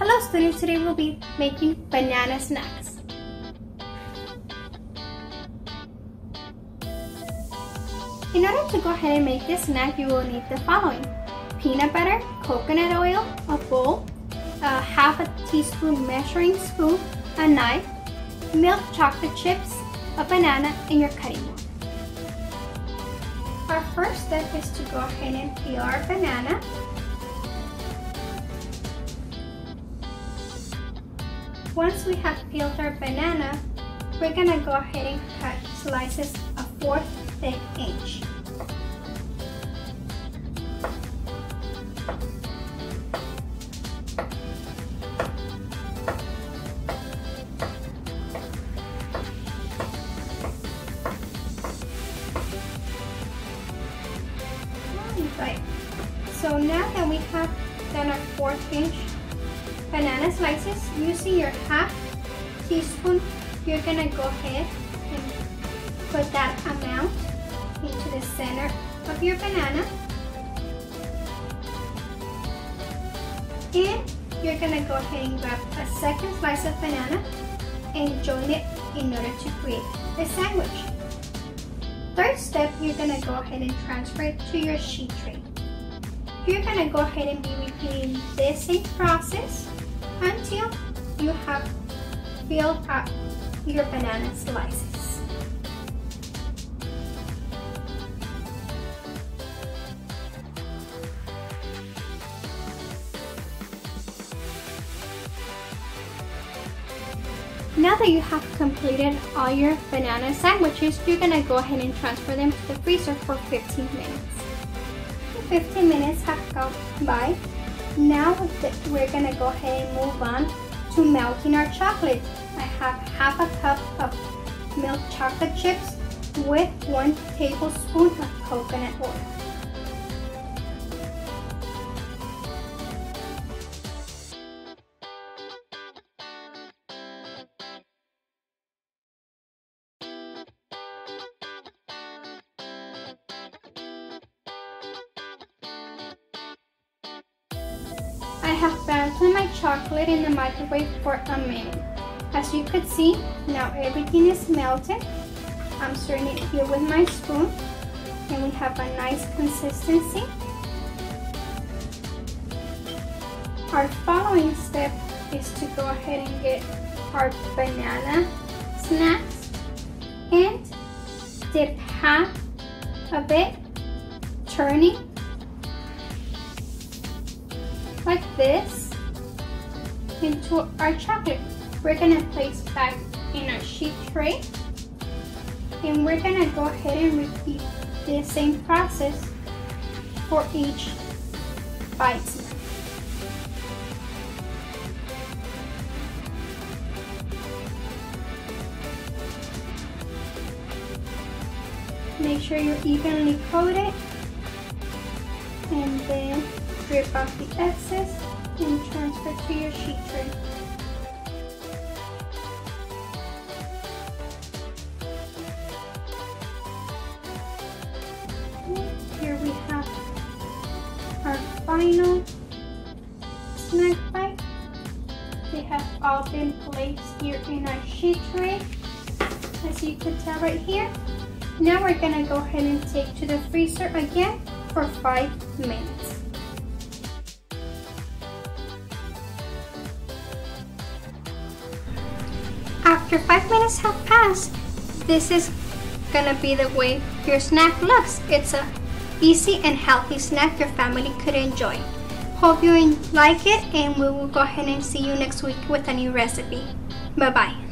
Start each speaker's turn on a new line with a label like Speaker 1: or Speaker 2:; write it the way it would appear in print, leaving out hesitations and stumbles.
Speaker 1: Hello students, today we'll be making banana snacks. In order to go ahead and make this snack, you will need the following: peanut butter, coconut oil, a bowl, half a teaspoon measuring spoon, a knife, milk chocolate chips, a banana, and your cutting board. Our first step is to go ahead and peel our banana. Once we have peeled our banana, we're gonna go ahead and cut slices a 1/4 thick inch. Right. So now that we have done our 1/4 inch banana slices, using your half teaspoon, you're gonna go ahead and put that amount into the center of your banana. And you're gonna go ahead and grab a second slice of banana and join it in order to create a sandwich. Third step, you're gonna go ahead and transfer it to your sheet tray. You're gonna go ahead and be repeating this same process until you have filled up your banana slices. Now that you have completed all your banana sandwiches, you're gonna go ahead and transfer them to the freezer for 15 minutes. 15 minutes have gone by. Now we're gonna go ahead and move on to melting our chocolate. I have half a cup of milk chocolate chips with 1 tablespoon of coconut oil. I have melted my chocolate in the microwave for a minute. As you could see, now everything is melted. I'm stirring it here with my spoon, and we have a nice consistency. Our following step is to go ahead and get our banana snacks and dip half of it, turning like this into our chocolate. We're gonna place back in our sheet tray, and we're gonna go ahead and repeat the same process for each bite. Make sure you're evenly coated, and then strip off the excess and transfer to your sheet tray. Here we have our final snack bite. They have all been placed here in our sheet tray, as you can tell right here. Now we're gonna go ahead and take to the freezer again for 5 minutes. After 5 minutes have passed, this is gonna be the way your snack looks. It's a easy and healthy snack your family could enjoy. Hope you like it, and we will go ahead and see you next week with a new recipe. Bye-bye.